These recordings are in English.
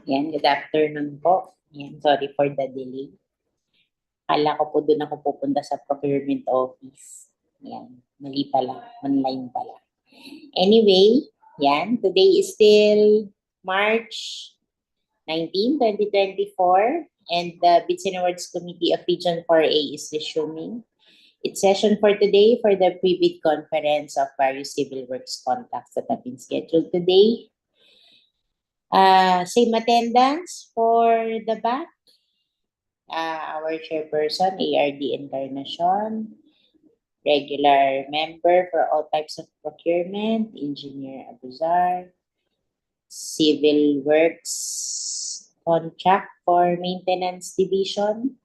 Yan, good afternoon po. Yan, sorry for the delay. Kala ko po doon ako pupunta sa procurement office. Yan, mali pala. Online pala. Anyway, yan, today is still March 19, 2024, and the Bids and Awards Committee of Region 4A is resuming its session for today for the pre-bid conference of various civil works contracts that have been scheduled today. Same attendance for the back. Our chairperson, ARD Encarnacion, regular member for all types of procurement, Engineer Abuzar, Civil Works contract for maintenance division,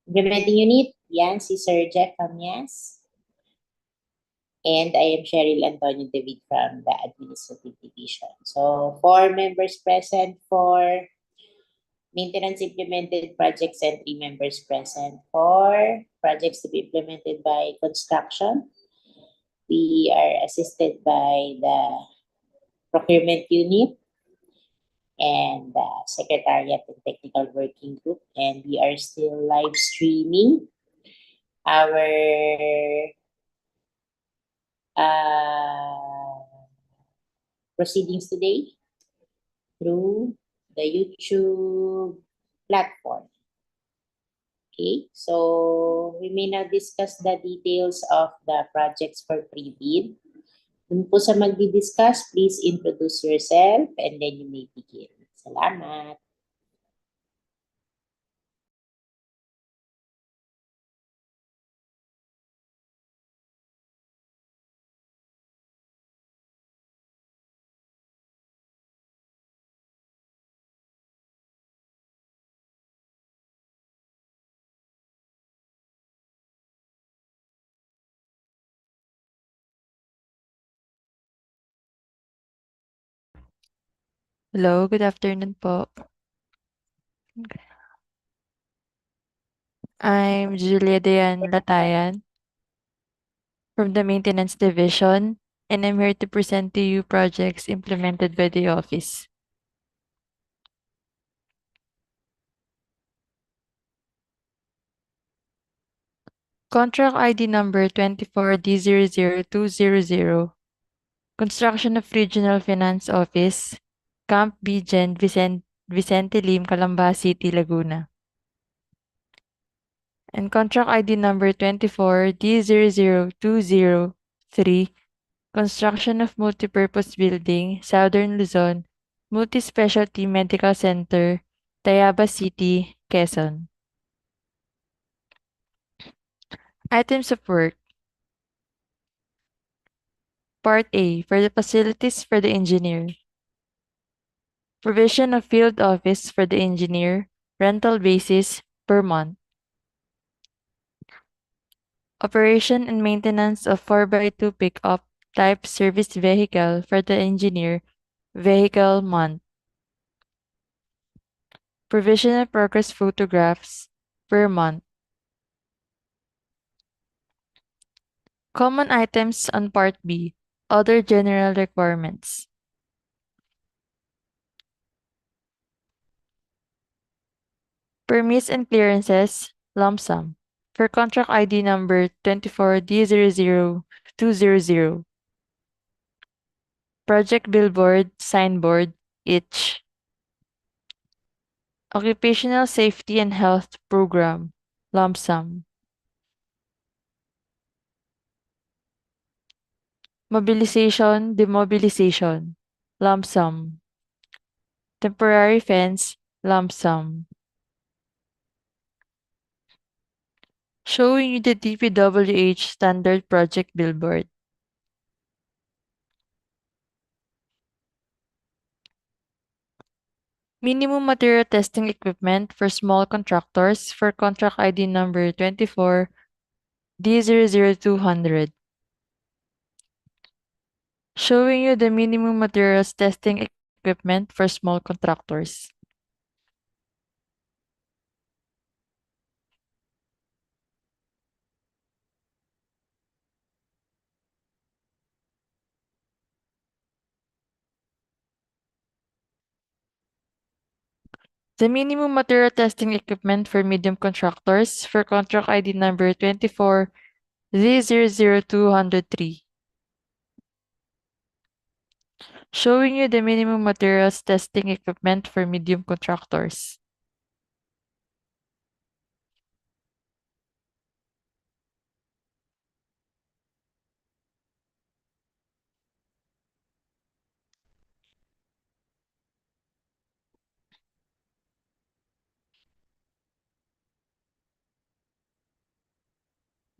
implementing unit, yan, si Sir Jeff Camyas. And I am Cheryl Antonio David from the Administrative Division. So, 4 members present for maintenance implemented projects and 3 members present for projects to be implemented by construction. We are assisted by the procurement unit and the secretariat and technical working group, and we are still live streaming our proceedings today through the YouTube platform. Okay, so we may now discuss the details of the projects for pre-bid. Dun po sa magdi-discuss, please introduce yourself and then you may begin. Salamat. Hello, good afternoon po. I'm Julia Dayan Latayan from the Maintenance Division, and I'm here to present to you projects implemented by the office. Contract ID number 24D00200, Construction of Regional Finance Office, Camp BGEN, Vicente Lim, Calamba City, Laguna. And contract ID number 24D00203, Construction of Multipurpose Building, Southern Luzon, Multi-Specialty Medical Center, Tayabas City, Quezon. Items of work. Part A, for the facilities for the engineer. Provision of field office for the engineer, rental basis per month. Operation and maintenance of 4x2 pickup type service vehicle for the engineer, vehicle month. Provision of progress photographs per month. Common items on Part B, other general requirements. Permits and clearances, lump sum. For contract ID number 24D00200. Project billboard, signboard, each. Occupational Safety and Health Program, lump sum. Mobilization, demobilization, lump sum. Temporary fence, lump sum. Showing you the Dpwh standard project billboard. Minimum material testing equipment for small contractors for contract ID number 24D00200. Showing you the minimum materials testing equipment for small contractors. The minimum material testing equipment for medium contractors for contract ID number 24 Z000203. Showing you the minimum materials testing equipment for medium contractors.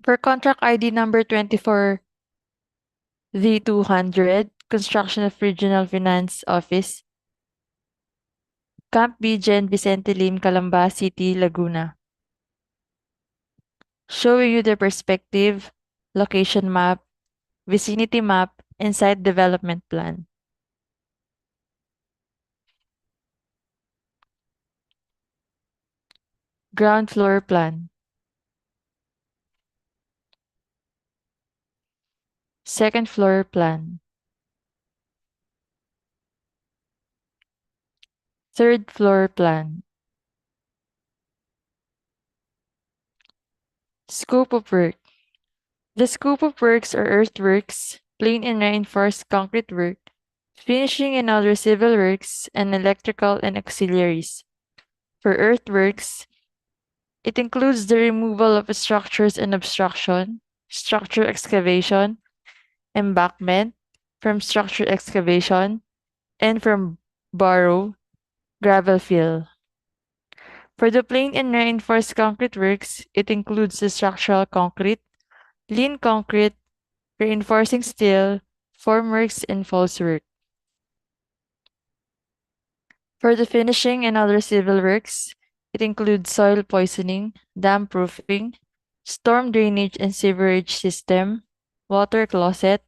For contract ID number 24 Z200, Construction of Regional Finance Office, Camp BGEN Vicente Lim, Calamba City, Laguna. Showing you the perspective, location map, vicinity map, and site development plan. Ground floor plan. Second floor plan. Third floor plan. Scope of work. The scope of works are earthworks, plain and reinforced concrete work, finishing and other civil works, and electrical and auxiliaries. For earthworks, it includes the removal of structures and obstruction, structure excavation, embankment, from structure excavation, and from borrow, gravel fill. For the plain and reinforced concrete works, it includes the structural concrete, lean concrete, reinforcing steel, formworks, and false work. For the finishing and other civil works, it includes soil poisoning, dam proofing, storm drainage and sewerage system, water closet,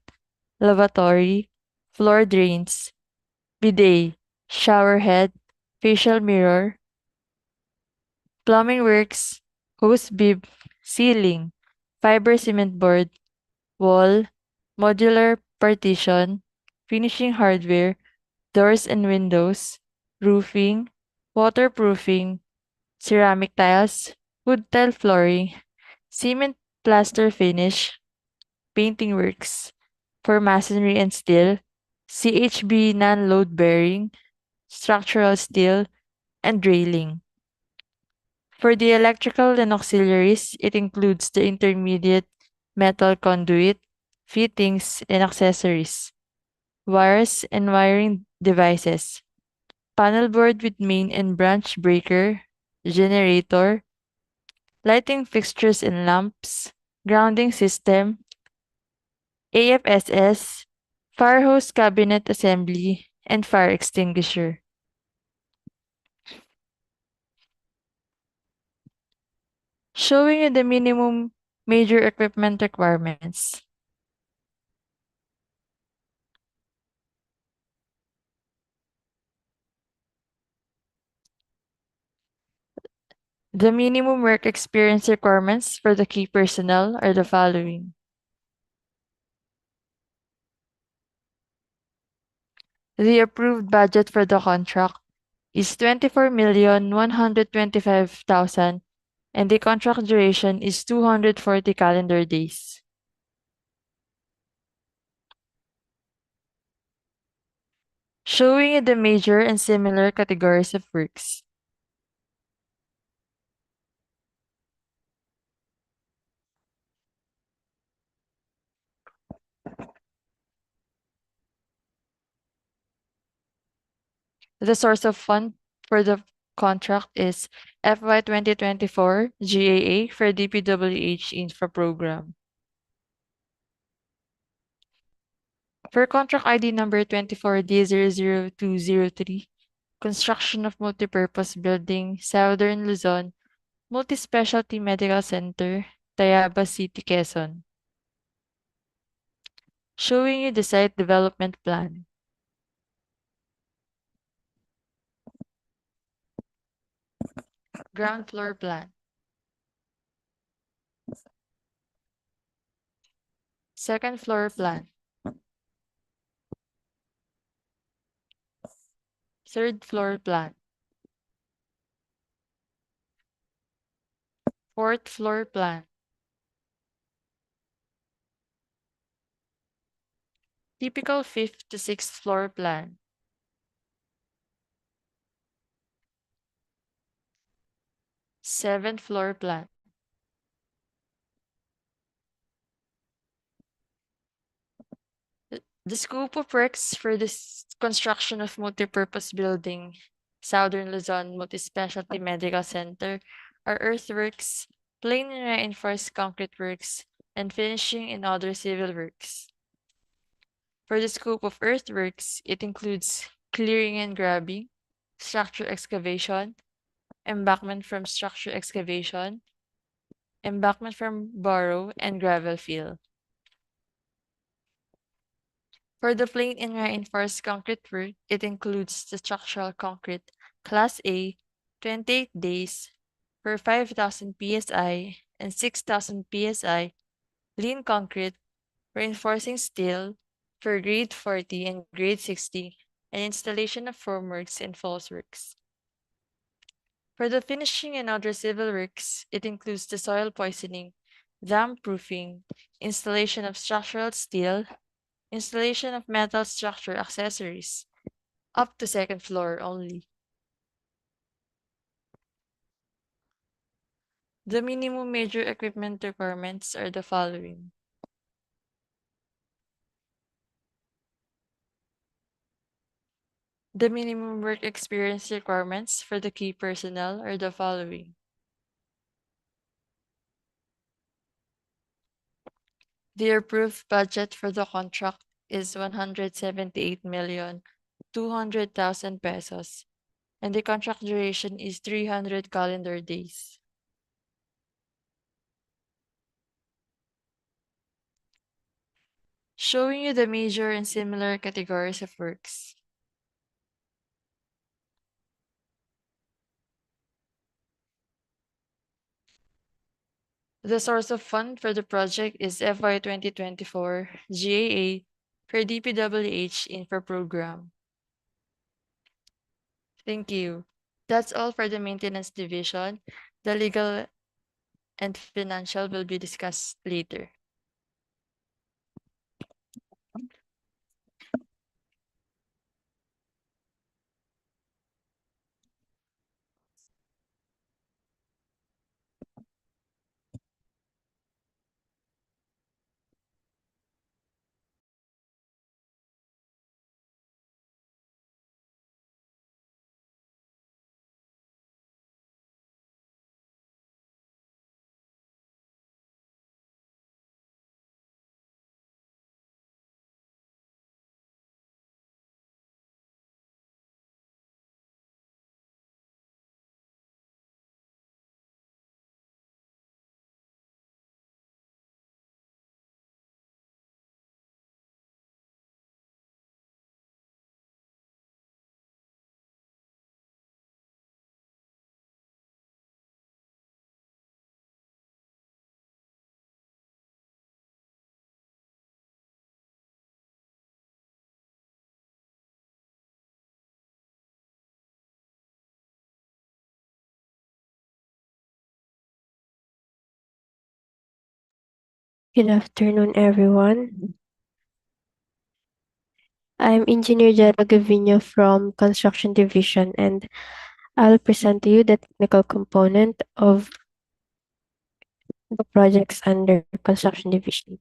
lavatory, floor drains, bidet, shower head, facial mirror, plumbing works, hose bib, ceiling, fiber cement board, wall, modular partition, finishing hardware, doors and windows, roofing, waterproofing, ceramic tiles, wood tile flooring, cement plaster finish, painting works, for masonry and steel, CHB non-load bearing, structural steel, and railing. For the electrical and auxiliaries, it includes the intermediate metal conduit, fittings, and accessories, wires and wiring devices, panel board with main and branch breaker, generator, lighting fixtures and lamps, grounding system, AFSS, fire hose cabinet assembly, and fire extinguisher. Showing you the minimum major equipment requirements. The minimum work experience requirements for the key personnel are the following. The approved budget for the contract is 24,125,000 and the contract duration is 240 calendar days. Showing you the major and similar categories of works. The source of fund for the contract is FY 2024 GAA for Dpwh Infra Program. For contract ID number 24D00203, construction of multipurpose building, Southern Luzon, Multi-Specialty Medical Center, Tayabas City, Quezon. Showing you the site development plan. Ground floor plan. Second floor plan. Third floor plan. Fourth floor plan. Typical fifth to sixth floor plan. Seventh floor plan. The scope of works for this construction of multipurpose building, Southern Luzon Multispecialty Medical Center, are earthworks, plain and reinforced concrete works, and finishing and other civil works. For the scope of earthworks, it includes clearing and grabbing, structure excavation, embankment from structure excavation, embankment from burrow and gravel fill. For the plain and reinforced concrete work, it includes the structural concrete Class A, 28 days for 5,000 psi and 6,000 psi, lean concrete, reinforcing steel for grade 40 and grade 60, and installation of formworks and falseworks. For the finishing and other civil works, it includes the soil poisoning, dam proofing, installation of structural steel, installation of metal structure accessories, up to second floor only. The minimum major equipment requirements are the following. The minimum work experience requirements for the key personnel are the following. The approved budget for the contract is 178,200,000 pesos, and the contract duration is 300 calendar days. Showing you the major and similar categories of works. The source of fund for the project is FY 2024 GAA for DPWH Infra Program. Thank you. That's all for the maintenance division. The legal and financial will be discussed later. Good afternoon, everyone. I'm Engineer Jara Gavino from Construction Division, and I'll present to you the technical component of the projects under Construction Division.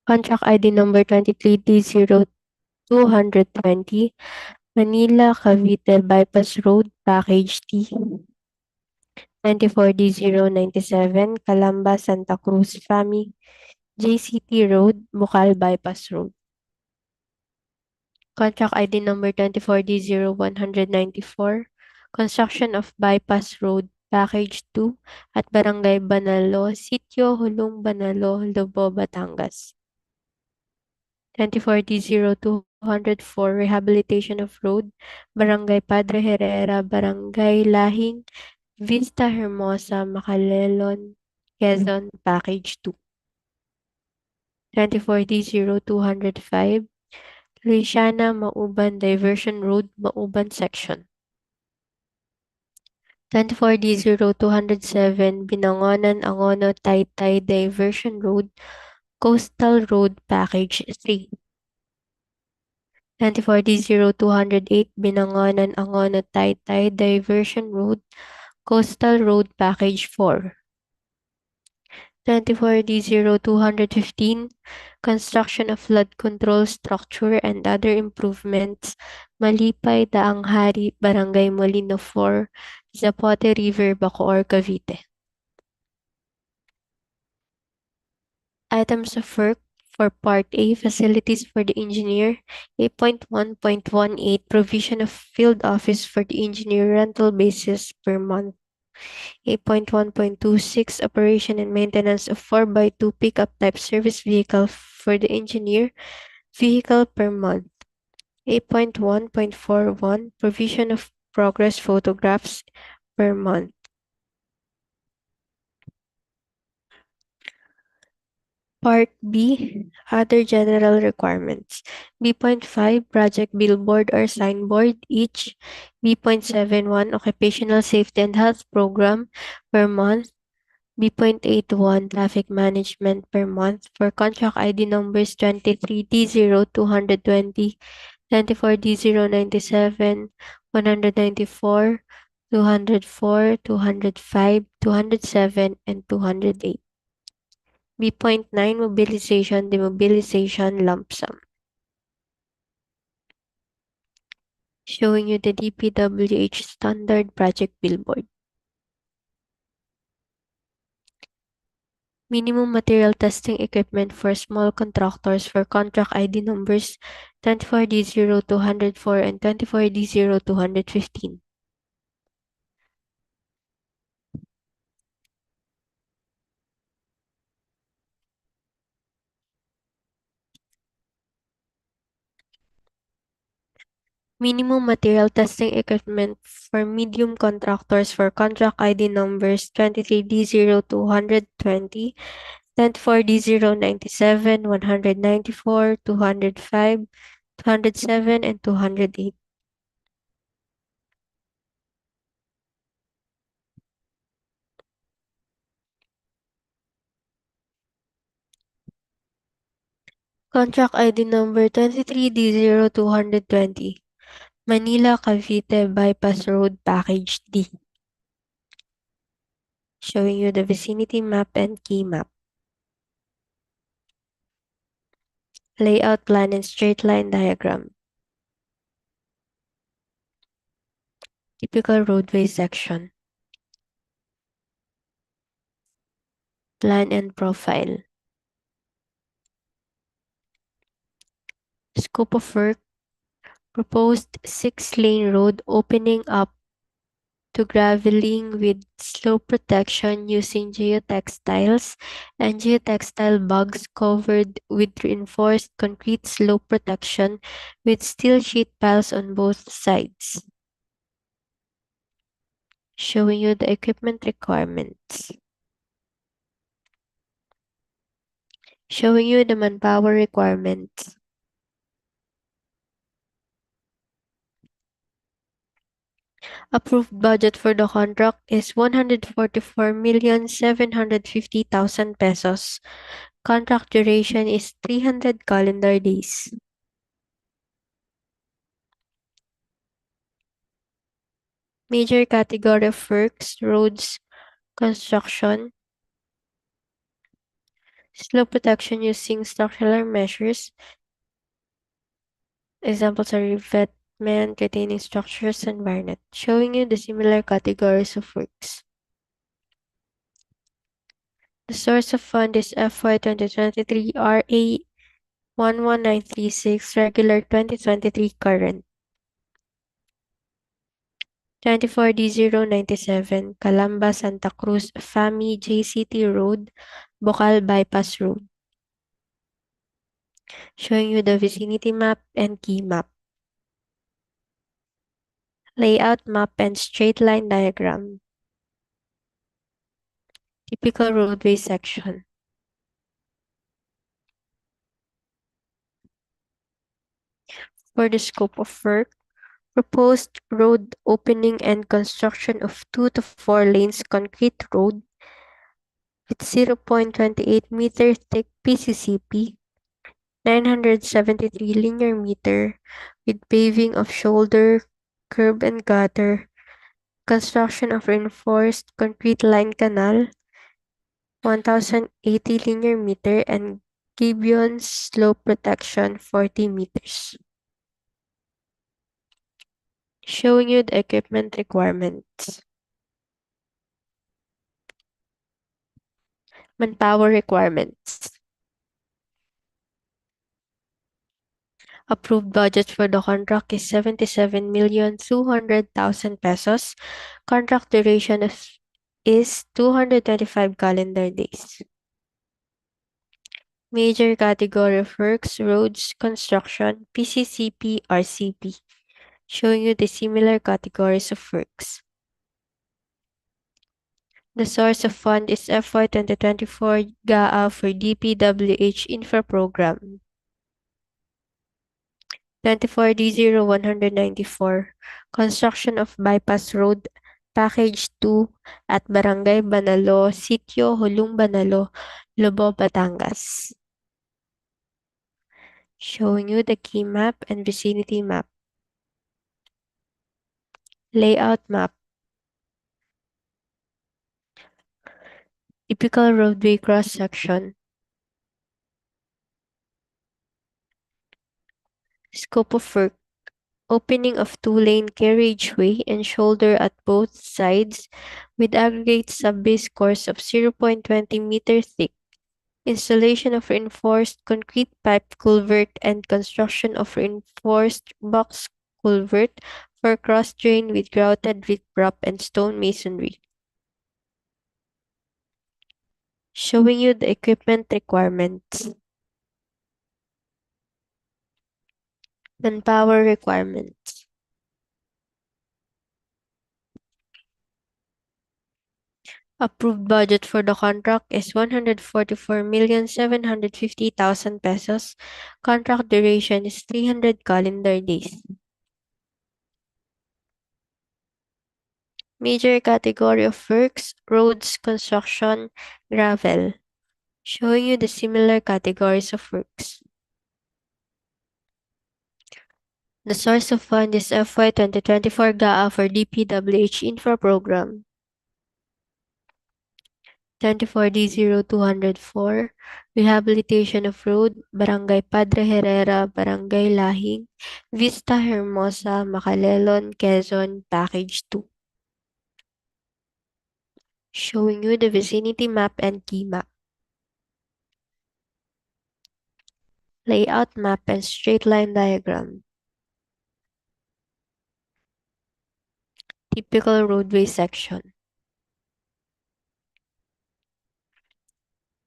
Contract ID number 23D0220, Manila Cavite Bypass Road, Package T. 24D097, Calamba, Santa Cruz, FAMY, JCT Road, BUCAL Bypass Road. Contract ID number 24D0194, construction of bypass road, package 2 at Barangay Banalo, Sitio, Hulong, Banalo, Lobo, Batangas. 24D0204, rehabilitation of road, Barangay Padre Herrera, Barangay Lahing, VISTA, Hermosa, MACALELON, QUEZON, package 2. 24D0205, LUISIANA, MAUBAN, Diversion Road, MAUBAN Section. 24D0207 Binangonan-Angono-Taytay-Diversion Road, Coastal Road Package 3. 24D0208 Binangonan-Angono-Taytay-Diversion Road, Coastal Road Package 4. 24D0215 Construction of Flood Control Structure and Other Improvements, Malipay-Daang, Barangay Molino 4, Zapote River, Bacoor, Cavite. Items of work for Part A, Facilities for the Engineer, 8.1.18, Provision of Field Office for the Engineer Rental Basis per month. 8.1.26, Operation and Maintenance of 4x2 pickup type service vehicle for the engineer vehicle per month. 8.1.41, Provision of progress photographs per month. Part B, Other General Requirements. B.5, Project Billboard or Signboard each. B.71, Occupational Safety and Health Program per month. B.81, Traffic Management per month for contract ID numbers 23D0220, 24D097, 194, 204, 205, 207, and 208. B.9, Mobilization, Demobilization, Lump Sum. Showing you the Dpwh Standard Project Billboard. Minimum Material Testing Equipment for Small Contractors for Contract ID numbers 24D0204 and 24D0215. Minimum Material Testing Equipment for Medium Contractors for Contract ID numbers 23D0220, 24D097, 194, 205, 207, and 208. Contract ID number 23D0220. Manila Cavite Bypass Road Package D. Showing you the vicinity map and key map. Layout plan and straight line diagram. Typical roadway section. Plan and profile. Scope of work. Proposed 6-lane road opening up to graveling with slope protection using geotextiles and geotextile bags covered with reinforced concrete slope protection with steel sheet piles on both sides. Showing you the equipment requirements. Showing you the manpower requirements. Approved budget for the contract is 144,750,000 pesos. Contract duration is 300 calendar days. Major category of works, roads, construction, slope protection using structural measures. Examples are revetment, retaining structures, and baronet, showing you the similar categories of works. The source of fund is FY 2023 RA 11936, regular 2023 current. 24D097, Calamba, Santa Cruz, FAMY, JCT Road, BUCAL Bypass Road. Showing you the vicinity map and key map. Layout map and straight line diagram. Typical roadway section. For the scope of work, Proposed road opening and construction of 2 to 4 lanes concrete road with 0.28-meter thick PCCP, 973 linear meter with paving of shoulder, curb and gutter, construction of reinforced concrete line canal, 1,080 linear meter and gabion slope protection 40 meters. Showing you the equipment requirements. Manpower requirements. Approved budget for the contract is 77,200,000 pesos. Contract duration is 225 calendar days. Major category of works, roads, construction, PCCP, RCP. Showing you the similar categories of works. The source of fund is FY 2024 GAA for Dpwh Infra Program. 24D0194, construction of bypass road, package 2 at Barangay Banalo, Sitio, Hulong Banalo, Lobo, Batangas. Showing you the key map and vicinity map. Layout map. Typical roadway cross section. Scope of work. Opening of 2-lane carriageway and shoulder at both sides with aggregate sub-base course of 0.20 meter thick. Installation of reinforced concrete pipe culvert and construction of reinforced box culvert for cross drain with grouted riprap and stone masonry. Showing you the equipment requirements. Manpower requirements. Approved budget for the contract is 144,750,000 pesos. Contract duration is 300 calendar days. Major category of works, roads, construction, gravel. Showing you the similar categories of works. The source of fund is FY 2024 GAA for Dpwh Infra Program. 24D0204, Rehabilitation of Road, Barangay Padre Herrera, Barangay Lahing, Vista, Hermosa, MACALELON, QUEZON, Package 2. Showing you the vicinity map and key map. Layout map and straight line diagram. Typical roadway section.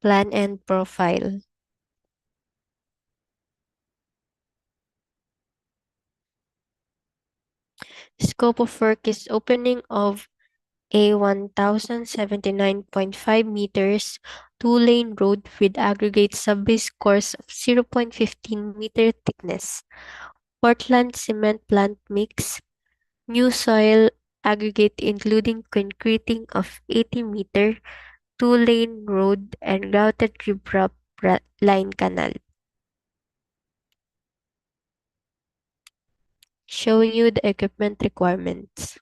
Plan and profile. Scope of work is opening of a 1,079.5 meters 2-lane road with aggregate sub-base course of 0.15 meter thickness. Portland cement plant mix. New soil aggregate including concreting of 80 meter 2-lane road and grouted riprap line canal. Showing you the equipment requirements.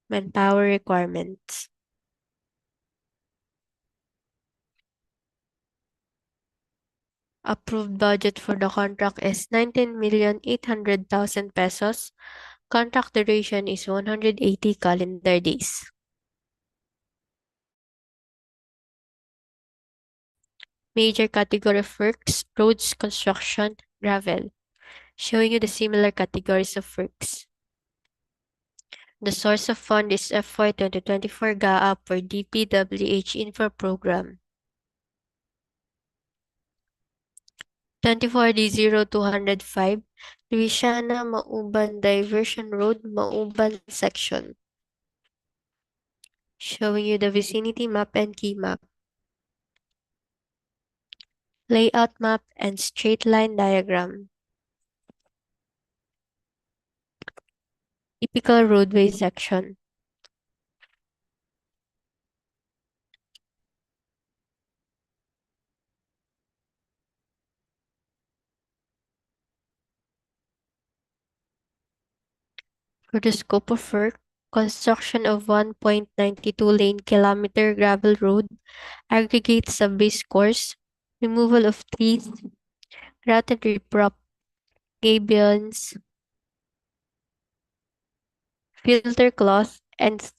Manpower requirements. Approved budget for the contract is 19,800,000 pesos. Contract duration is 180 calendar days. Major category of works, roads, construction, gravel. Showing you the similar categories of works. The source of fund is FY 2024 GAA for Dpwh Infra Program. 24D0205, Luisiana, Mauban Diversion Road, Mauban Section. Showing you the vicinity map and key map. layout map, and straight line diagram. Typical roadway section. For the scope of work, construction of 1.92 lane kilometer gravel road, aggregate sub-base course, removal of trees, routed riprap, gabions, filter cloth, and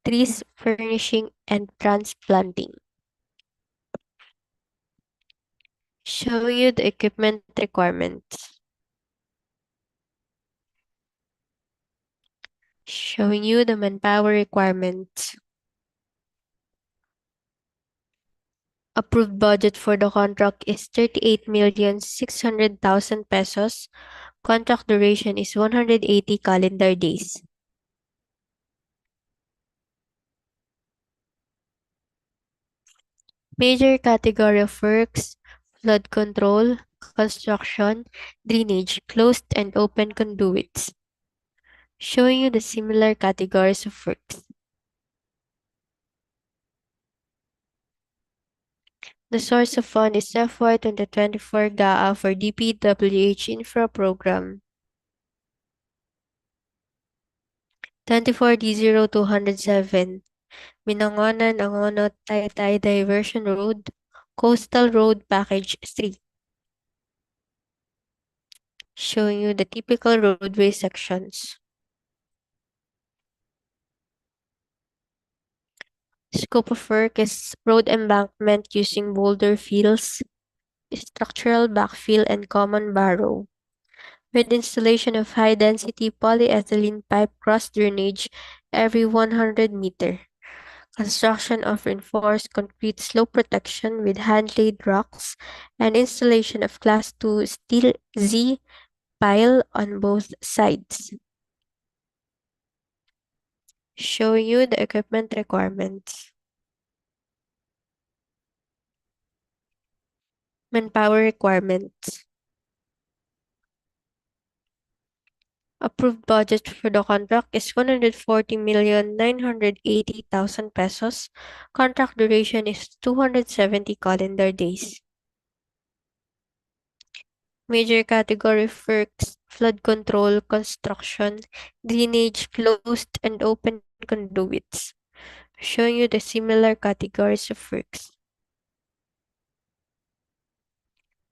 trees furnishing and transplanting. Show you the equipment requirements. Showing you the manpower requirements. Approved budget for the contract is 38,600,000 pesos. Contract duration is 180 calendar days. Major category of works: flood control, construction, drainage, closed and open conduits. Showing you the similar categories of works. The source of fund is FY 2024 GAA for Dpwh Infra Program. 24D0207, Binangonan-Angono-Taytay-Diversion Road, Coastal Road Package 3. Showing you the typical roadway sections. Scope of work is road embankment using boulder fills, structural backfill, and common barrow, with installation of high-density polyethylene pipe cross drainage every 100 meter. Construction of reinforced concrete slope protection with hand-laid rocks, and installation of Class 2 steel Z pile on both sides. Showing you the equipment requirements. Manpower requirements. Approved budget for the contract is 140,980,000 pesos. Contract duration is 270 calendar days. Major category of works: flood control, construction, drainage, closed and open conduits. Showing you the similar categories of works.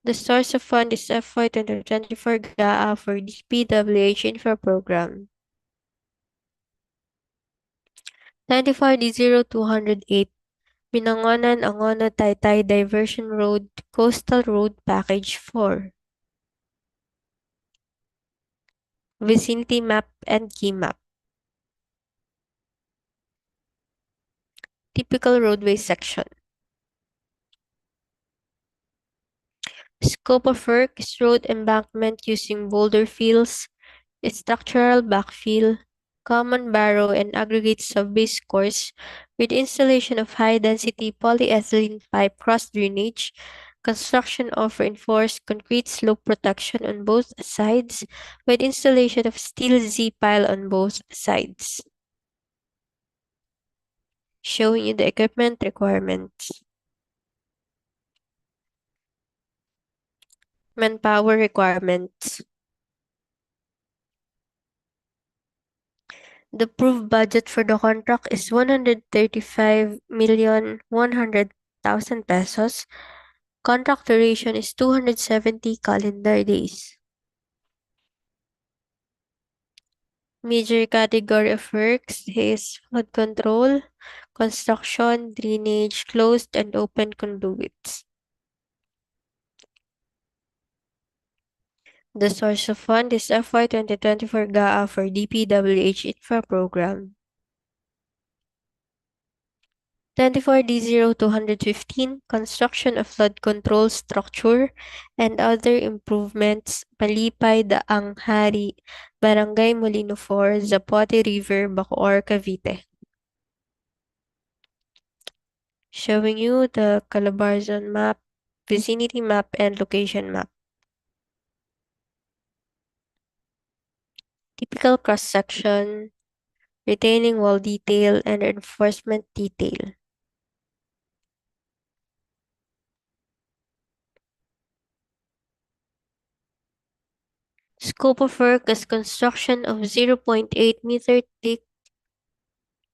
The source of fund is FY 2024 GAA for Dpwh Infra Program. 94D0208, Binangonan-Angono-Taytay-Diversion Road, Coastal Road Package 4. Vicinity map and key map. Typical roadway section. Scope of work is road embankment using boulder fills, structural backfill, common barrow, and aggregate sub-base course with installation of high-density polyethylene pipe cross-drainage, construction of reinforced concrete slope protection on both sides with installation of steel Z-pile on both sides. Showing you the equipment requirements. Manpower requirements. The approved budget for the contract is 135,100,000 pesos. Contract duration is 270 calendar days. Major category of works is flood control, construction, drainage, closed and open conduits. The source of fund is FY 2024 GAA for Dpwh Infra Program. 24D0215, construction of flood control structure and other improvements, Malipay-Daang, Barangay Molino 4, Zapote River, Bacoor, Cavite. Showing you the Calabarzon map vicinity map, and location map. Typical cross-section, retaining wall detail, and reinforcement detail. Scope of work is construction of 0.8 meter thick,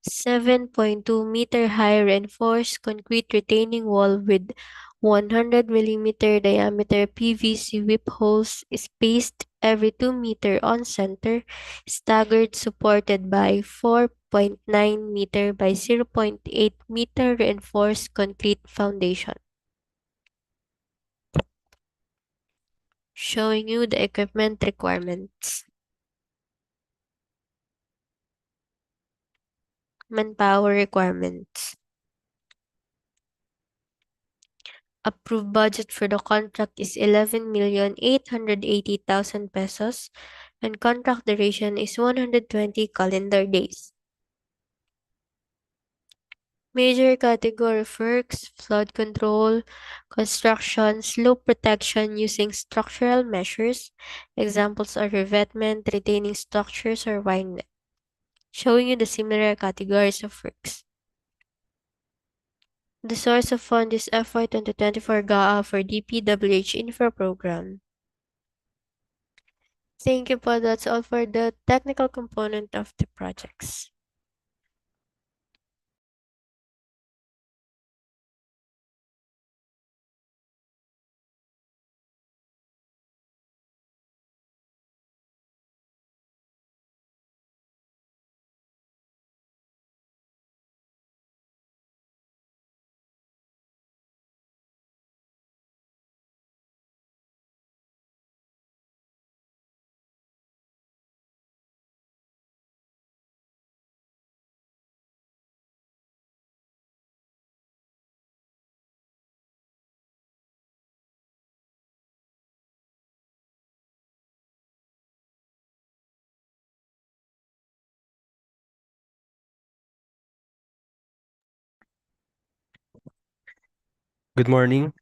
7.2 meter high reinforced concrete retaining wall with 100 millimeter diameter PVC whip holes spaced every 2 meter on center, staggered supported by 4.9 meter by 0.8 meter reinforced concrete foundation. Showing you the equipment requirements. Manpower requirements. Approved budget for the contract is 11,880,000 pesos and contract duration is 120 calendar days. Major category of works: flood control, construction, slope protection using structural measures. Examples are revetment, retaining structures, or wine net. Showing you the similar categories of works. The source of fund is FY 2024 GAA for Dpwh Infra Program. Thank you po. That's all for the technical component of the projects. Good morning.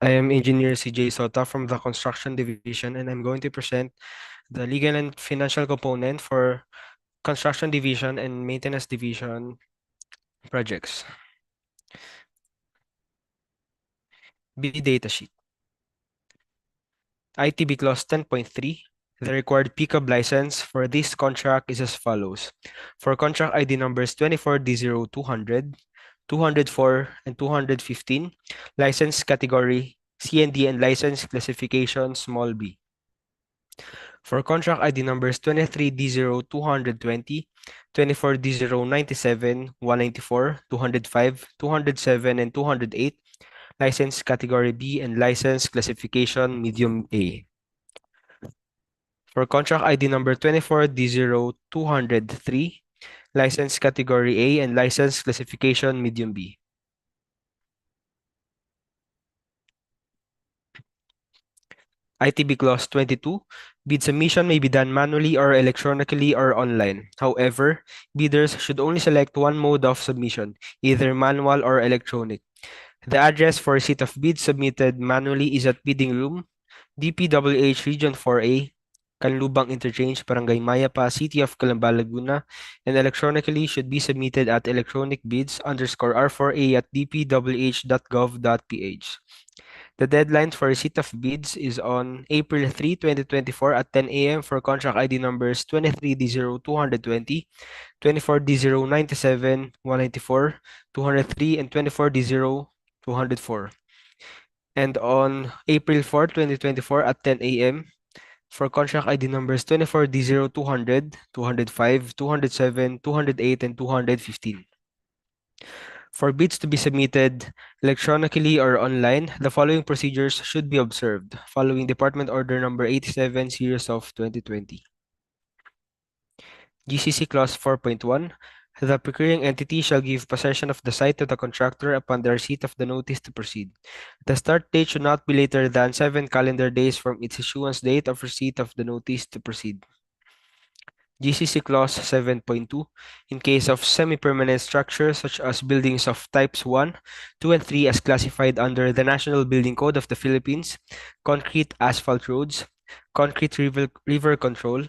I am Engineer CJ Sota from the Construction Division, and I'm going to present the legal and financial component for Construction Division and Maintenance Division projects. B datasheet. ITB Clause 10.3. The required PCAB license for this contract is as follows. For contract ID numbers 24D0200, 204, and 215, license category CND and license classification small b. For contract ID numbers 23D0220, 24D097, 194, 205, 207, and 208, license category B and license classification medium A. For contract ID number 24D0203, license category A and license classification medium B. ITB Clause 22, bid submission may be done manually or electronically or online. However, bidders should only select one mode of submission, either manual or electronic. The address for receipt of bids submitted manually is at Bidding Room, DPWH Region 4A, Canlubang Interchange, Barangay Mayapa, City of Calamba, Laguna, and electronically should be submitted at electronicbids_R4A at dpwh.gov.ph. The deadline for receipt of bids is on April 3, 2024 at 10 a.m. for contract ID numbers 23D0220, 24D097, 194, 203, and 24D0204. And on April 4, 2024 at 10 a.m. for contract ID numbers 24D0200, 205, 207, 208, and 215. For bids to be submitted electronically or online, the following procedures should be observed, following Department Order Number 87, Series of 2020. GCC Clause 4.1. The procuring entity shall give possession of the site to the contractor upon the receipt of the notice to proceed. The start date should not be later than 7 calendar days from its issuance date of receipt of the notice to proceed. GCC Clause 7.2, in case of semi-permanent structures such as buildings of types 1, 2, and 3 as classified under the National Building Code of the Philippines, concrete asphalt roads, concrete river control,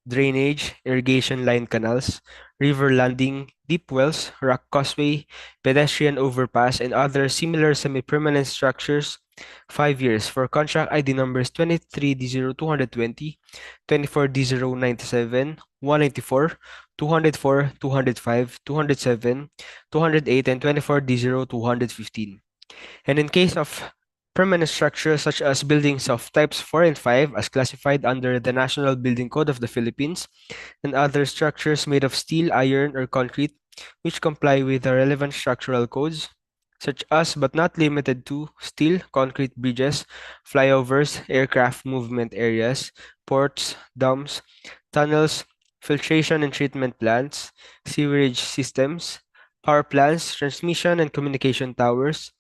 drainage, irrigation line canals, river landing, deep wells, rock causeway, pedestrian overpass, and other similar semi-permanent structures. 5 years for contract ID numbers 23D0220, 24D097, 194, 204, 205, 207, 208, and 24D0215. And in case of permanent structures such as buildings of types 4 and 5 as classified under the National Building Code of the Philippines, and other structures made of steel, iron, or concrete which comply with the relevant structural codes, such as but not limited to steel, concrete bridges, flyovers, aircraft movement areas, ports, dams, tunnels, filtration and treatment plants, sewerage systems, power plants, transmission and communication towers,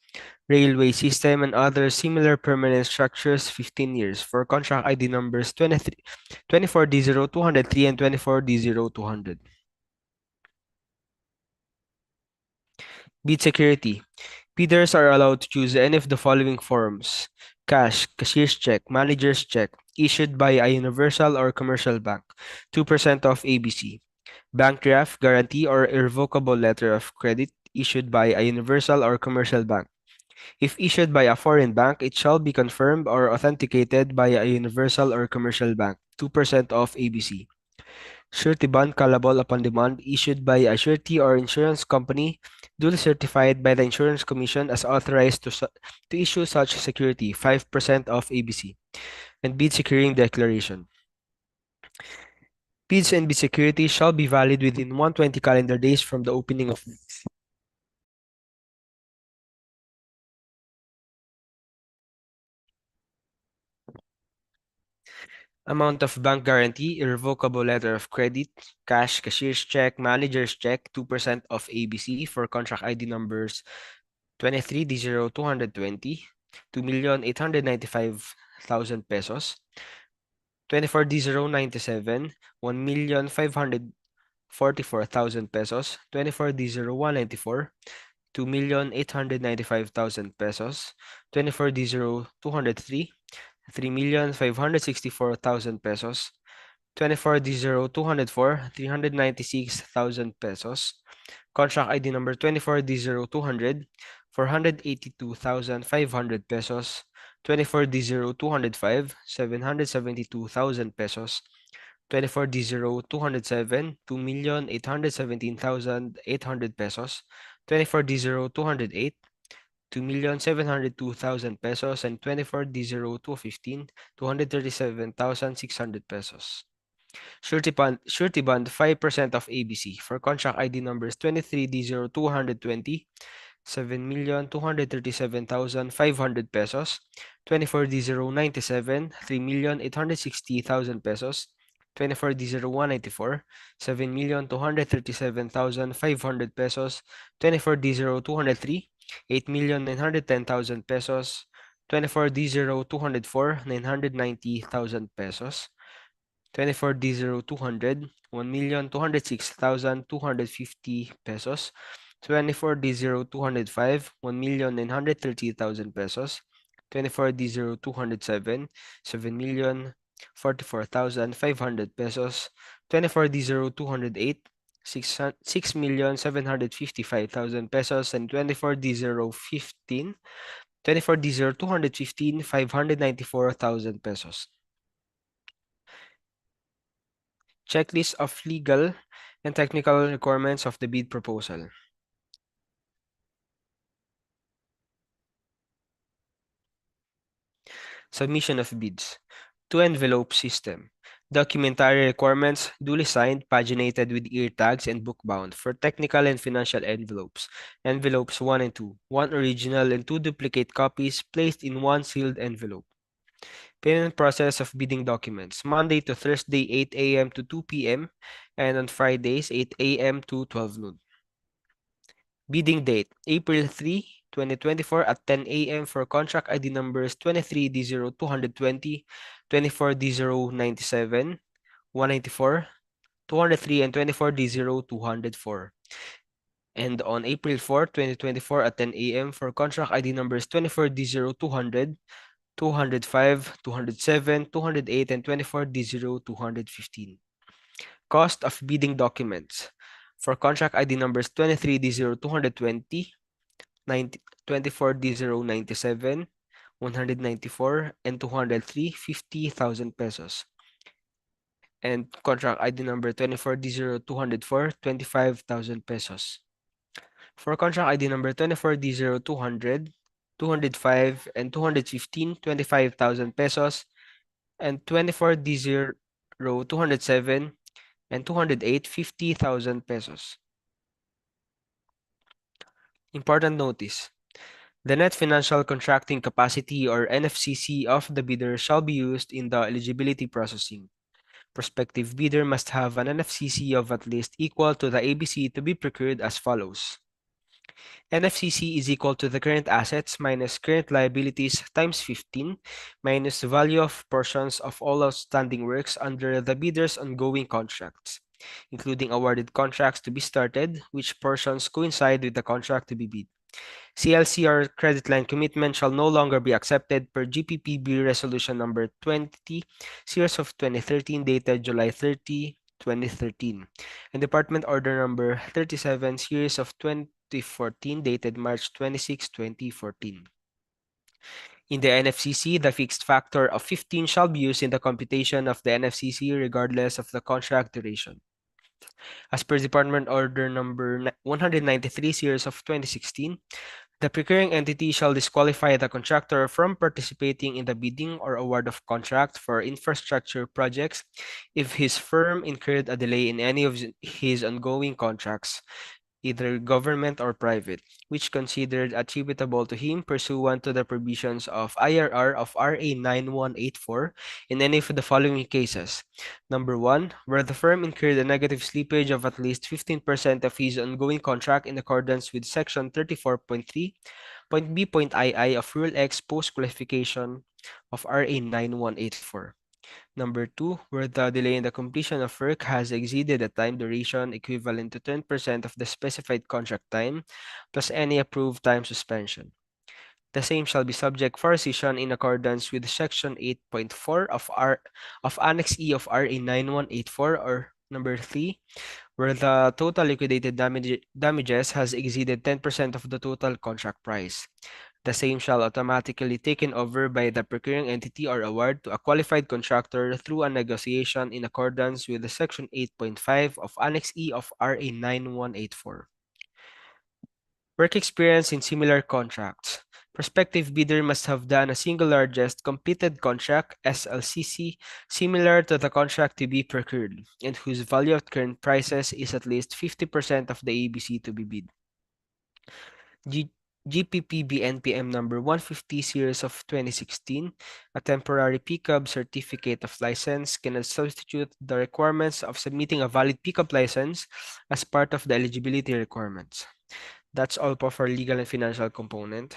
railway system, and other similar permanent structures. 15 years for contract ID numbers 24D0203 and 24D0200. Bid security. Bidders are allowed to choose any of the following forms: cash, cashier's check, manager's check, issued by a universal or commercial bank, 2% of ABC; bank draft, guarantee, or irrevocable letter of credit, issued by a universal or commercial bank. If issued by a foreign bank, it shall be confirmed or authenticated by a universal or commercial bank, 2% of ABC. Surety bond callable upon demand, issued by a surety or insurance company duly certified by the Insurance Commission as authorized to issue such security, 5% of ABC. And bid securing declaration. Bids and bid security shall be valid within 120 calendar days from the opening of bids. Amount of bank guarantee, irrevocable letter of credit, cash, cashier's check, manager's check, 2% of ABC for contract ID numbers 23D0220, 2,895,000 pesos, 24D097, 1,544,000 pesos, 24D0194, 2,895,000 pesos, 24D0203, 3,564,000 pesos, 24D0204, 396,000 pesos, contract ID number 24D0200, 482,500 pesos, 24D0205, 772,000 pesos, 24D0207, 2,817,800 pesos, 24D0208, 2,702,000 pesos, and 24D0215, 237,600 pesos. Surety bond 5% of ABC for contract ID numbers 23D0220, 7,237,500 pesos, 24D097, 3,860,000 pesos, 24D0194, 7,237,500 pesos, 24D0203, 8,910,000 pesos, 24D0204, 990,000 pesos, 24D0200, 1,206,250 pesos, 24D0205, 1,930,000 pesos, 24D0207, 7,044,500 pesos, 24D0208, 6,755,000 pesos, and 24D015, 24D0215, 594,000 pesos. Checklist of legal and technical requirements of the bid proposal. Submission of bids. Two-envelope system. Documentary requirements duly signed, paginated with ear tags and book-bound for technical and financial envelopes. Envelopes 1 and 2. 1 original and 2 duplicate copies placed in 1 sealed envelope. Payment process of bidding documents. Monday to Thursday 8 a.m. to 2 p.m. and on Fridays 8 a.m. to 12 noon. Bidding date, April 3, 2024 at 10 a.m. for contract ID numbers 23D0220, 24D097, 194, 203, and 24D0204. And on April 4, 2024 at 10 a.m. for contract ID numbers 24D0200, 205, 207, 208, and 24D0215. Cost of bidding documents. For contract ID numbers 23D0220, 24D097, 194, and 203, 50,000 pesos. And contract ID number 24D0204, 25,000 pesos. For contract ID number 24D0200, 205, and 215, 25,000 pesos. And 24D0207 and 208, 50,000 pesos. Important notice. The net financial contracting capacity or NFCC of the bidder shall be used in the eligibility processing. Prospective bidder must have an NFCC of at least equal to the ABC to be procured as follows. NFCC is equal to the current assets minus current liabilities times 15 minus the value of portions of all outstanding works under the bidder's ongoing contracts, including awarded contracts to be started, which portions coincide with the contract to be bid. CLC or credit line commitment shall no longer be accepted per GPPB Resolution Number 20, Series of 2013, dated July 30, 2013, and Department Order Number 37, Series of 2014, dated March 26, 2014. In the NFCC, the fixed factor of 15 shall be used in the computation of the NFCC regardless of the contract duration. As per Department Order Number 193, Series of 2016, the procuring entity shall disqualify the contractor from participating in the bidding or award of contract for infrastructure projects if his firm incurred a delay in any of his ongoing contracts, either government or private, which considered attributable to him pursuant to the provisions of IRR of RA 9184 in any of the following cases. Number 1, where the firm incurred a negative slippage of at least 15% of his ongoing contract in accordance with Section 34.3.B.II of Rule X post-qualification of RA 9184. Number 2, where the delay in the completion of work has exceeded a time duration equivalent to 10% of the specified contract time, plus any approved time suspension. The same shall be subject for rescission in accordance with Section 8.4 of Annex E of RA 9184, or number 3, where the total liquidated damages has exceeded 10% of the total contract price. The same shall automatically taken over by the procuring entity or award to a qualified contractor through a negotiation in accordance with the Section 8.5 of Annex E of RA 9184. Work experience in similar contracts. Prospective bidder must have done a single largest completed contract SLCC similar to the contract to be procured and whose value at current prices is at least 50% of the ABC to be bid. GPPB NPM number 150 series of 2016, a temporary pickup certificate of license cannot substitute the requirements of submitting a valid pickup license as part of the eligibility requirements. That's all po for legal and financial component.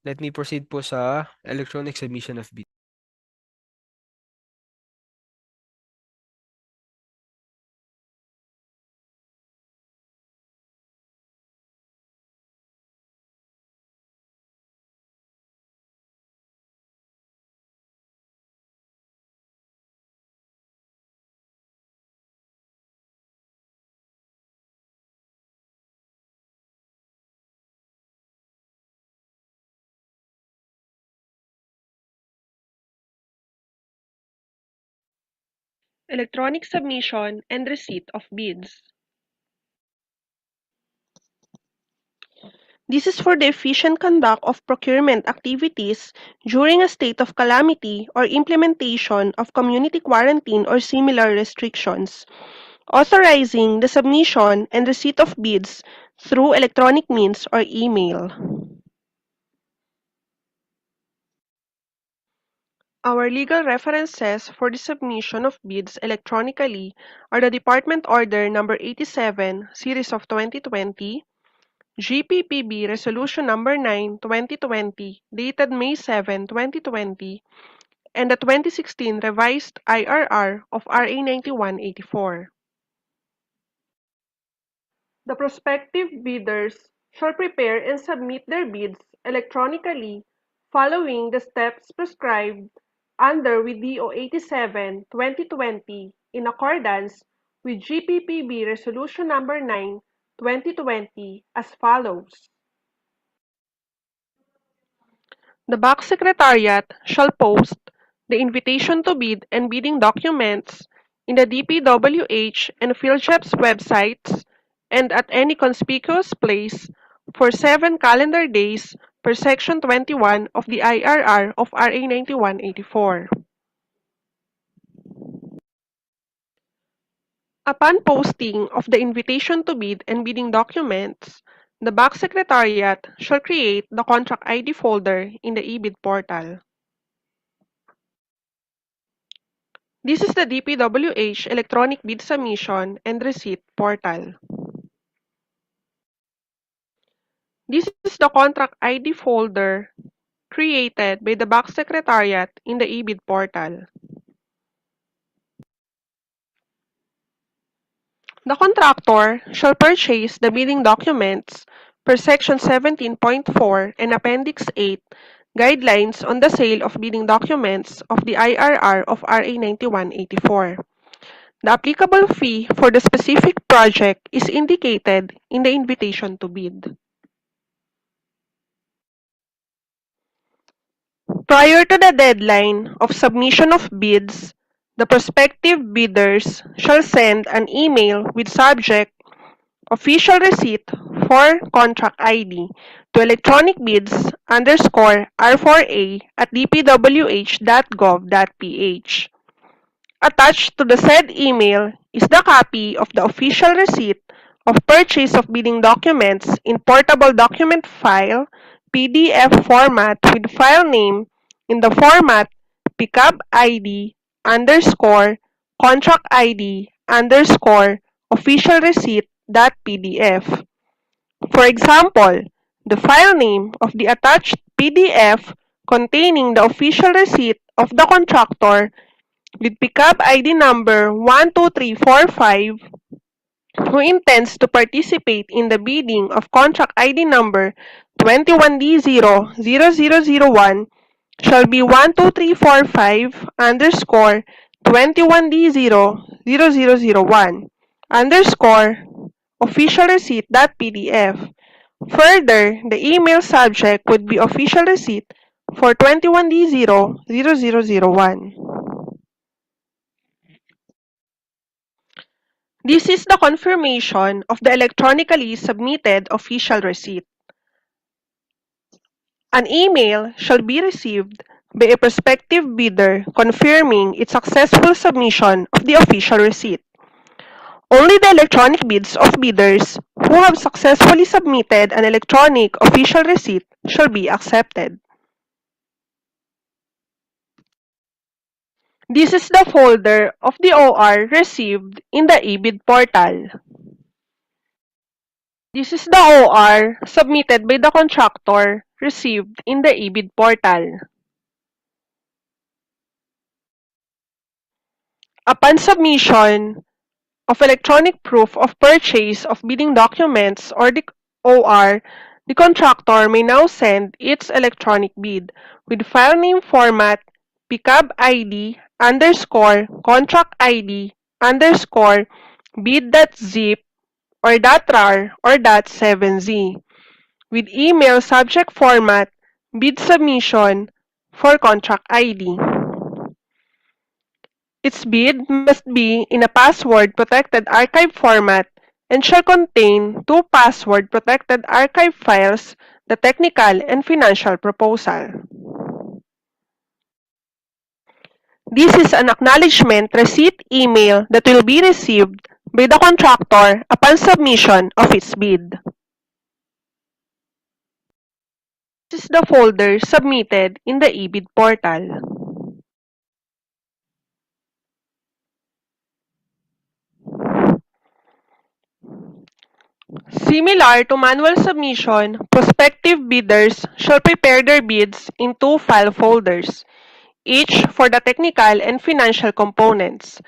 Let me proceed po sa electronic submission of bid. Electronic submission and receipt of bids. This is for the efficient conduct of procurement activities during a state of calamity or implementation of community quarantine or similar restrictions, authorizing the submission and receipt of bids through electronic means or email. Our legal references for the submission of bids electronically are the Department Order Number 87, Series of 2020, GPPB Resolution Number 9, 2020, dated May 7, 2020, and the 2016 revised IRR of RA 9184. The prospective bidders shall prepare and submit their bids electronically following the steps prescribed under WIDO 87/2020 in accordance with GPPB Resolution Number 9, 2020 as follows. The BAC Secretariat shall post the invitation to bid and bidding documents in the Dpwh and PhilJEP's websites and at any conspicuous place for 7 calendar days per Section 21 of the IRR of RA 9184. Upon posting of the invitation to bid and bidding documents, the BAC Secretariat shall create the contract ID folder in the eBid portal. This is the Dpwh Electronic Bid Submission and Receipt portal. This is the contract ID folder created by the BAC Secretariat in the eBid portal. The contractor shall purchase the bidding documents per Section 17.4 and Appendix 8 Guidelines on the Sale of Bidding Documents of the IRR of RA 9184. The applicable fee for the specific project is indicated in the invitation to bid. Prior to the deadline of submission of bids, the prospective bidders shall send an email with subject official receipt for contract ID to electronicbids_r4a@dpwh.gov.ph. Attached to the said email is the copy of the official receipt of purchase of bidding documents in portable document file PDF format with file name in the format pickup_ID_contract ID_official receipt.pdf. For example, the file name of the attached PDF containing the official receipt of the contractor with pickup ID number 12345 who intends to participate in the bidding of contract ID number 21D00001 shall be 12345_21D00001_official receipt.pdf. Further, the email subject would be official receipt for 21D00001. This is the confirmation of the electronically submitted official receipt. An email shall be received by a prospective bidder confirming its successful submission of the official receipt. Only the electronic bids of bidders who have successfully submitted an electronic official receipt shall be accepted. This is the folder of the OR received in the eBid portal. This is the OR submitted by the contractor received in the eBid portal. Upon submission of electronic proof of purchase of bidding documents or the OR, the contractor may now send its electronic bid with file name format pickup ID_contract ID_bid.zip or .rar or .7z with email subject format bid submission for contract ID. Its bid must be in a password-protected archive format and shall contain 2 password-protected archive files, the technical and financial proposal. This is an acknowledgement receipt email that will be received by the contractor upon submission of its bid. This is the folder submitted in the eBid portal. Similar to manual submission, prospective bidders shall prepare their bids in 2 file folders. each for the technical and financial components.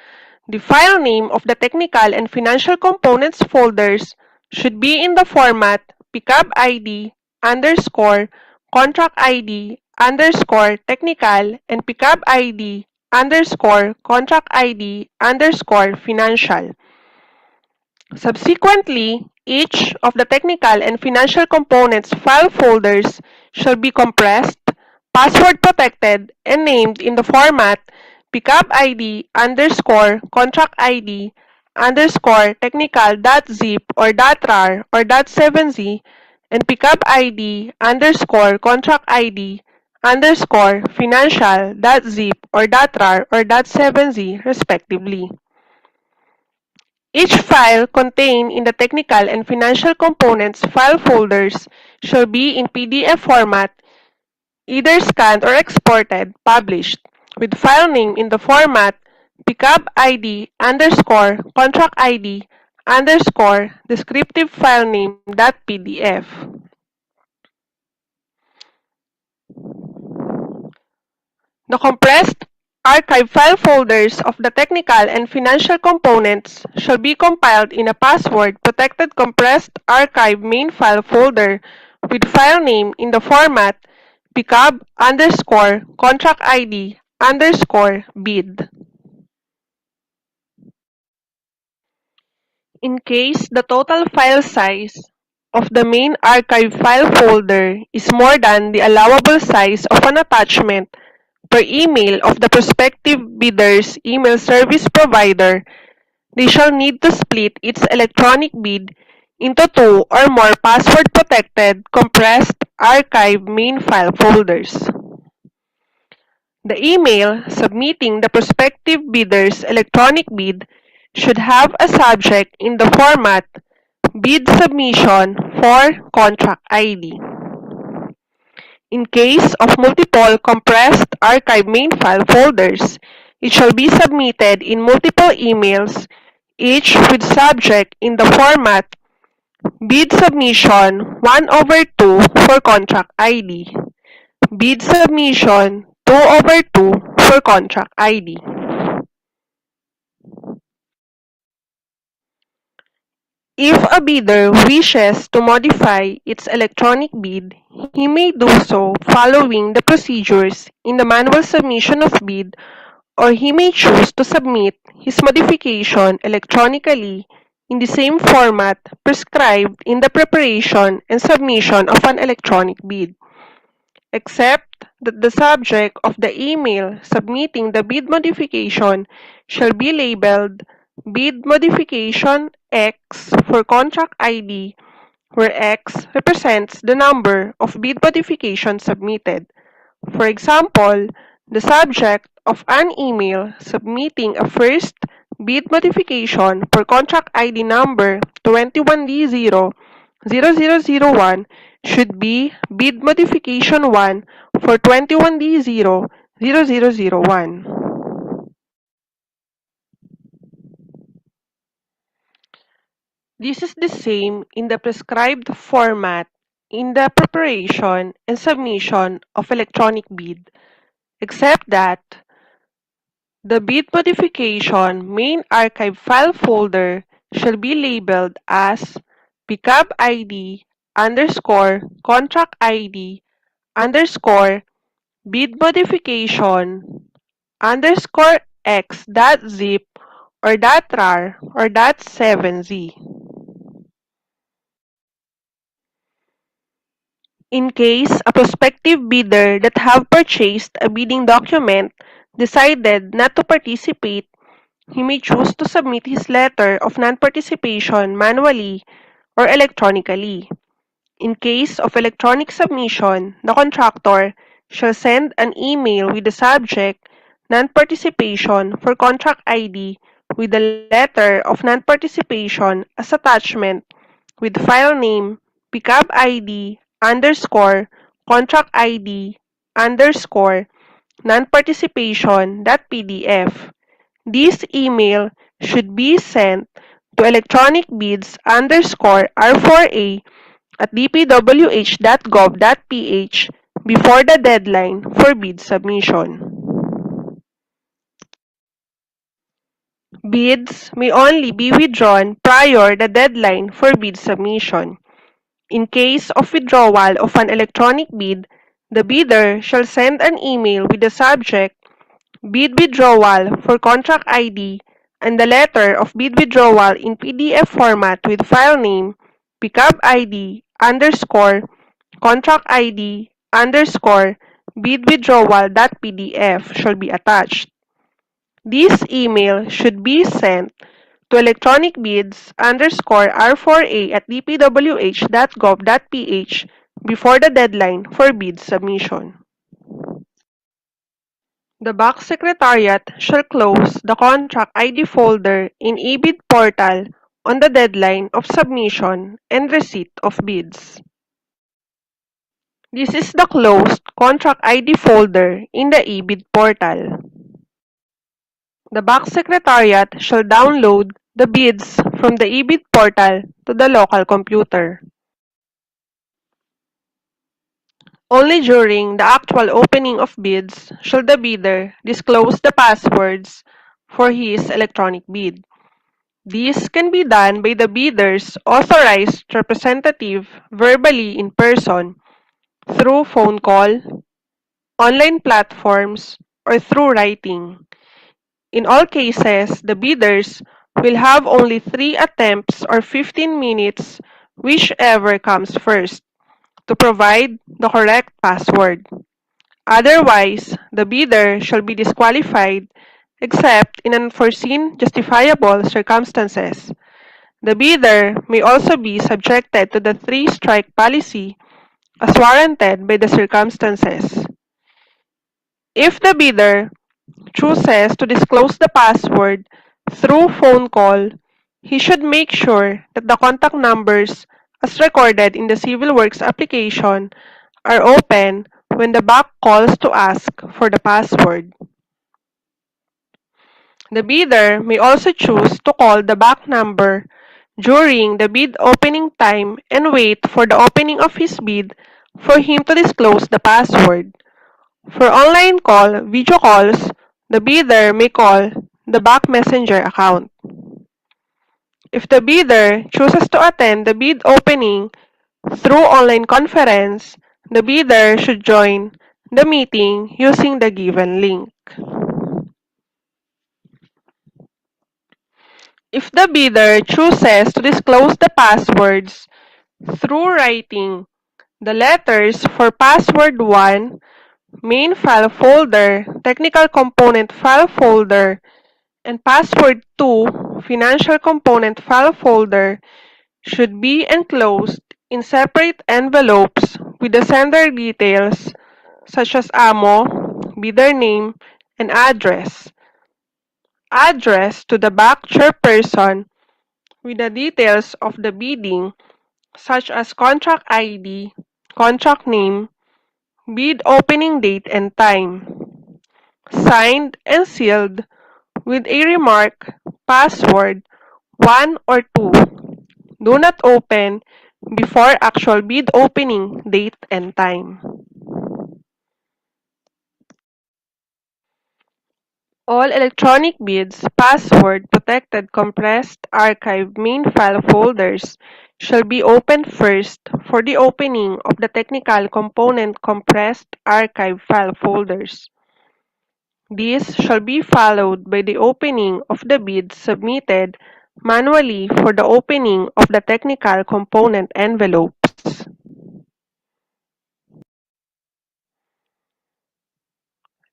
The file name of the technical and financial components folders should be in the format pickup ID underscore contract ID underscore technical and pickup ID underscore contract ID underscore financial. Subsequently, each of the technical and financial components file folders shall be compressed, password protected, and named in the format pickup ID underscore contract ID underscore technical.zip or .rar or .7z and pickup ID underscore contract ID underscore financial.zip or .rar or .7z respectively. Each file contained in the technical and financial components file folders shall be in PDF format, either scanned or exported, published, with file name in the format pickup ID underscore contract ID underscore descriptive file name .pdf. The compressed archive file folders of the technical and financial components shall be compiled in a password-protected compressed archive main file folder with file name in the format pickup underscore contract ID underscore bid. In case the total file size of the main archive file folder is more than the allowable size of an attachment per email of the prospective bidder's email service provider, they shall need to split its electronic bid into two or more password-protected compressed archive main file folders. The email submitting the prospective bidder's electronic bid should have a subject in the format bid submission for contract ID. In case of multiple compressed archive main file folders, it shall be submitted in multiple emails, each with subject in the format bid submission 1/2 for contract ID, bid submission 2/2 for contract ID. If a bidder wishes to modify its electronic bid, he may do so following the procedures in the manual submission of bid, or he may choose to submit his modification electronically in the same format prescribed in the preparation and submission of an electronic bid, except that the subject of the email submitting the bid modification shall be labeled Bid Modification X for contract ID, where X represents the number of bid modifications submitted. For example, the subject of an email submitting a first bid modification for contract ID number 21D00001 should be bid modification 1 for 21D00001. This is the same in the prescribed format in the preparation and submission of electronic bid, except that the bid modification main archive file folder shall be labeled as pickup ID underscore contract ID underscore bid modification underscore x.zip or .rar or .7z. In case a prospective bidder that have purchased a bidding document decided not to participate, he may choose to submit his letter of non-participation manually or electronically. In case of electronic submission, the contractor shall send an email with the subject non-participation for contract ID with the letter of non-participation as attachment with file name pickup ID underscore contract ID underscore non-participation.pdf. This email should be sent to electronicbids underscore R4A at dpwh.gov.ph before the deadline for bid submission. Bids may only be withdrawn prior the deadline for bid submission. In case of withdrawal of an electronic bid, the bidder shall send an email with the subject bid withdrawal for contract ID and the letter of bid withdrawal in PDF format with file name pickup ID underscore contract ID underscore bid withdrawal.pdf shall be attached. This email should be sent to electronic bids underscore R4A at dpwh.gov.ph before the deadline for bid submission. The box secretariat shall close the contract ID folder in eBid portal on the deadline of submission and receipt of bids. This is the closed contract ID folder in the eBid portal. The box secretariat shall download the bids from the eBid portal to the local computer. Only during the actual opening of bids shall the bidder disclose the passwords for his electronic bid. This can be done by the bidder's authorized representative verbally in person, through phone call, online platforms, or through writing. In all cases, the bidders will have only 3 attempts or 15 minutes, whichever comes first, to provide the correct password. Otherwise, the bidder shall be disqualified except in unforeseen justifiable circumstances. The bidder may also be subjected to the three-strike policy as warranted by the circumstances. If the bidder chooses to disclose the password through phone call, he should make sure that the contact numbers as recorded in the Civil Works application are open when the BAC calls to ask for the password. The bidder may also choose to call the BAC number during the bid opening time and wait for the opening of his bid for him to disclose the password. For online video calls, the bidder may call the BAC Messenger account. If the bidder chooses to attend the bid opening through online conference, the bidder should join the meeting using the given link. If the bidder chooses to disclose the passwords through writing, the letters for password 1, main file folder, technical component file folder, and password 2, financial component file folder, should be enclosed in separate envelopes with the sender details such as AMO, bidder name, and address. Address to the BAC chairperson with the details of the bidding such as contract ID, contract name, bid opening date and time. Signed and sealed with a remark, password 1 or 2. Do not open before actual bid opening date and time. All electronic bids, password-protected compressed archive main file folders shall be opened first for the opening of the technical component compressed archive file folders. This shall be followed by the opening of the bids submitted manually for the opening of the technical component envelopes.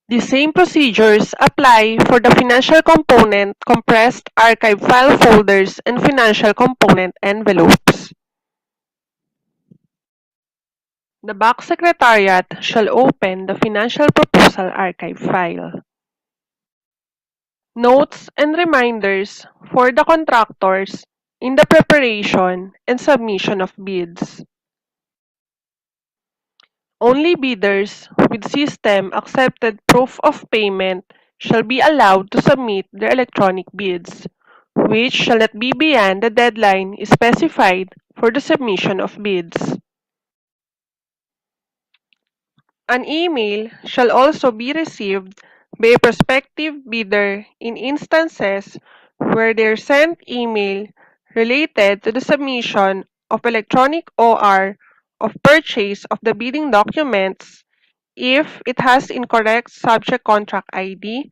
The same procedures apply for the financial component compressed archive file folders and financial component envelopes. The BAC Secretariat shall open the financial proposal archive file. Notes and reminders for the contractors in the preparation and submission of bids. Only bidders with system-accepted proof of payment shall be allowed to submit their electronic bids, which shall not be beyond the deadline specified for the submission of bids. An email shall also be received by a prospective bidder in instances where their sent email related to the submission of electronic OR of purchase of the bidding documents if it has incorrect subject contract ID,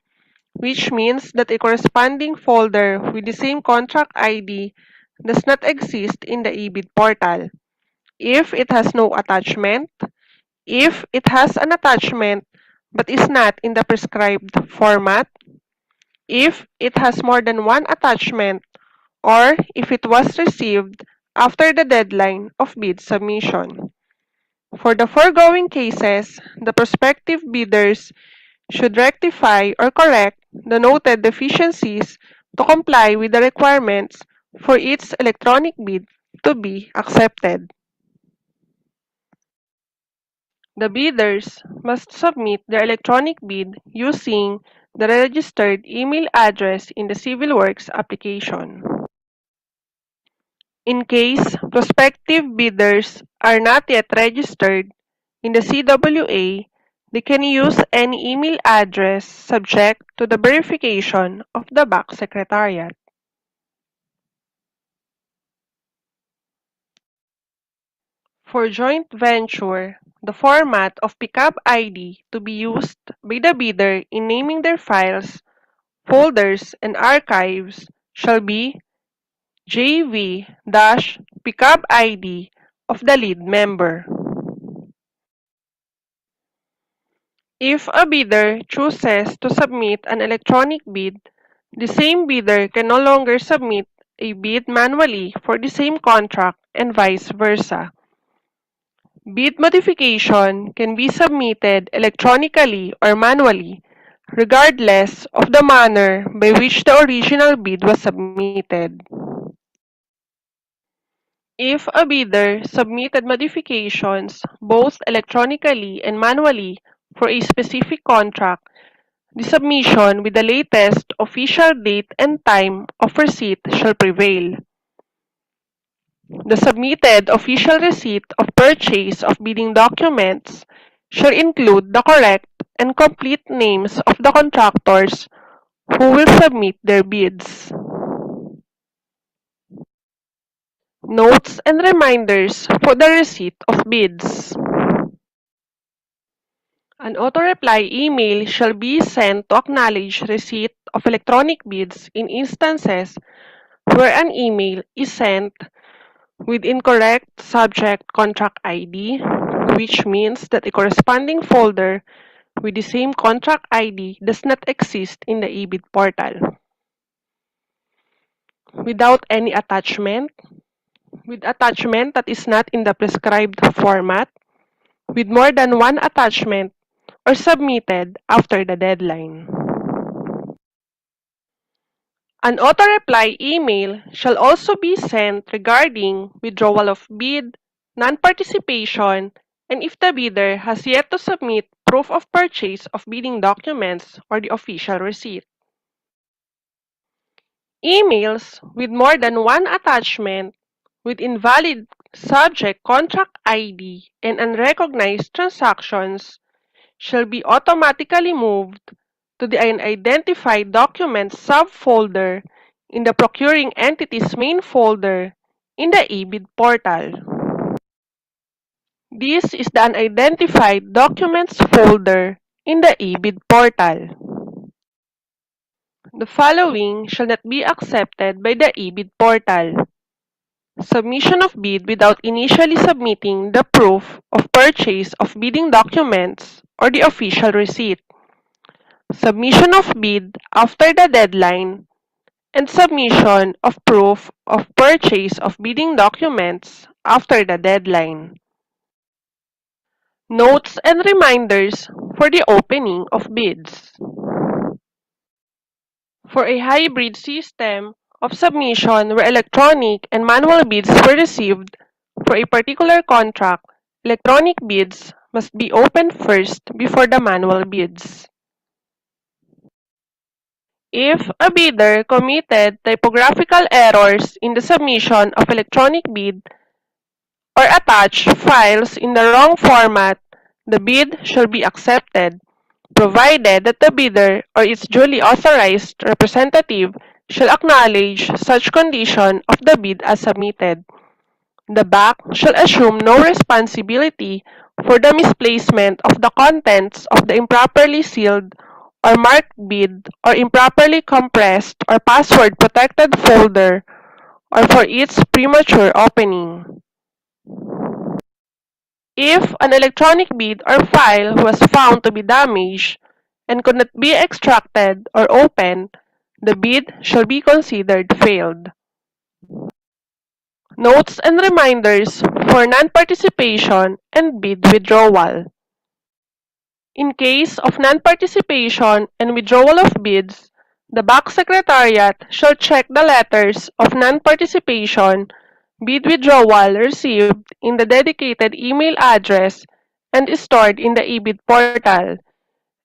which means that a corresponding folder with the same contract ID does not exist in the eBid portal. If it has no attachment, if it has an attachment but is not in the prescribed format, if it has more than one attachment, or if it was received after the deadline of bid submission. For the foregoing cases, the prospective bidders should rectify or correct the noted deficiencies to comply with the requirements for its electronic bid to be accepted. The bidders must submit their electronic bid using the registered email address in the Civil Works application. In case prospective bidders are not yet registered in the CWA, they can use any email address subject to the verification of the BAC Secretariat. For joint venture, the format of pickup ID to be used by the bidder in naming their files, folders, and archives shall be JV-pickup ID of the lead member. If a bidder chooses to submit an electronic bid, the same bidder can no longer submit a bid manually for the same contract and vice versa. Bid modification can be submitted electronically or manually, regardless of the manner by which the original bid was submitted. If a bidder submitted modifications both electronically and manually for a specific contract, the submission with the latest official date and time of receipt shall prevail. The submitted official receipt of purchase of bidding documents shall include the correct and complete names of the contractors who will submit their bids. Notes and reminders for the receipt of bids. An auto-reply email shall be sent to acknowledge receipt of electronic bids in instances where an email is sent with incorrect subject contract ID, which means that a corresponding folder with the same contract ID does not exist in the eBid portal. Without any attachment, with attachment that is not in the prescribed format, with more than one attachment, or submitted after the deadline. An auto-reply email shall also be sent regarding withdrawal of bid, non-participation, and if the bidder has yet to submit proof of purchase of bidding documents or the official receipt. Emails with more than one attachment with invalid subject contract ID and unrecognized transactions shall be automatically moved to the unidentified documents subfolder in the procuring entity's main folder in the eBid portal. This is the unidentified documents folder in the eBid portal. The following shall not be accepted by the eBid portal. Submission of bid without initially submitting the proof of purchase of bidding documents or the official receipt. Submission of bid after the deadline, and submission of proof of purchase of bidding documents after the deadline. Notes and reminders for the opening of bids. For a hybrid system of submission where electronic and manual bids were received for a particular contract, electronic bids must be opened first before the manual bids. If a bidder committed typographical errors in the submission of electronic bid or attached files in the wrong format, the bid shall be accepted, provided that the bidder or its duly authorized representative shall acknowledge such condition of the bid as submitted. The BAC shall assume no responsibility for the misplacement of the contents of the improperly sealed or marked bid or improperly compressed or password-protected folder or for its premature opening. If an electronic bid or file was found to be damaged and could not be extracted or opened, the bid shall be considered failed. Notes and reminders for non-participation and bid withdrawal. In case of non-participation and withdrawal of bids, the BAC Secretariat shall check the letters of non-participation, bid withdrawal received in the dedicated email address and stored in the eBid portal,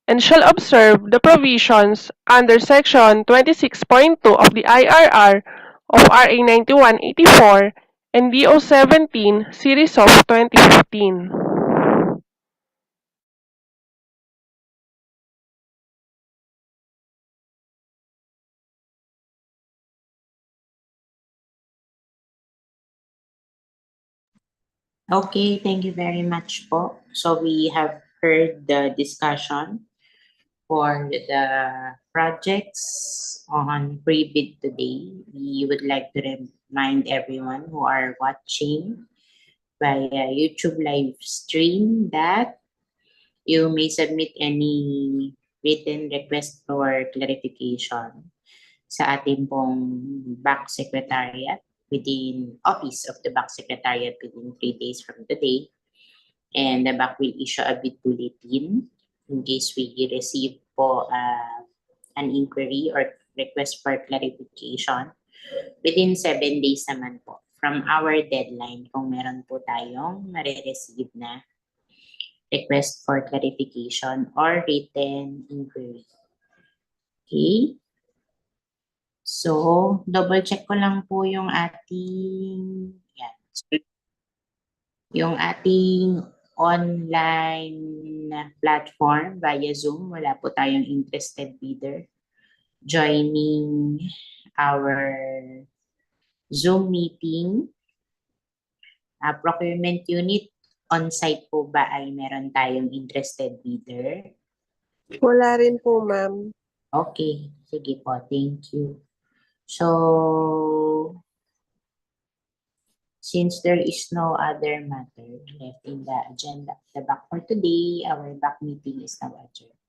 and shall observe the provisions under Section 26.2 of the IRR of RA 9184 and DO 17 Series of 2015. Okay, thank you very much po. So we have heard the discussion for the projects on pre-bid today. We would like to remind everyone who are watching via YouTube live stream that you may submit any written request for clarification sa ating pong back secretariat within office of the back secretariat within 3 days from today. And the back will issue a bid bulletin in case we receive po an inquiry or request for clarification within 7 days naman po from our deadline kung meron po tayong marireceive na request for clarification or written inquiry. Okay? So, double check ko lang po yung ating online platform via Zoom. Wala po tayong interested bidder joining our Zoom meeting. Procurement unit, on-site po ba ay meron tayong interested bidder? Wala rin po, ma'am. Okay, sige po. Thank you. So, since there is no other matter left in the agenda, the back for today, our back meeting is now adjourned.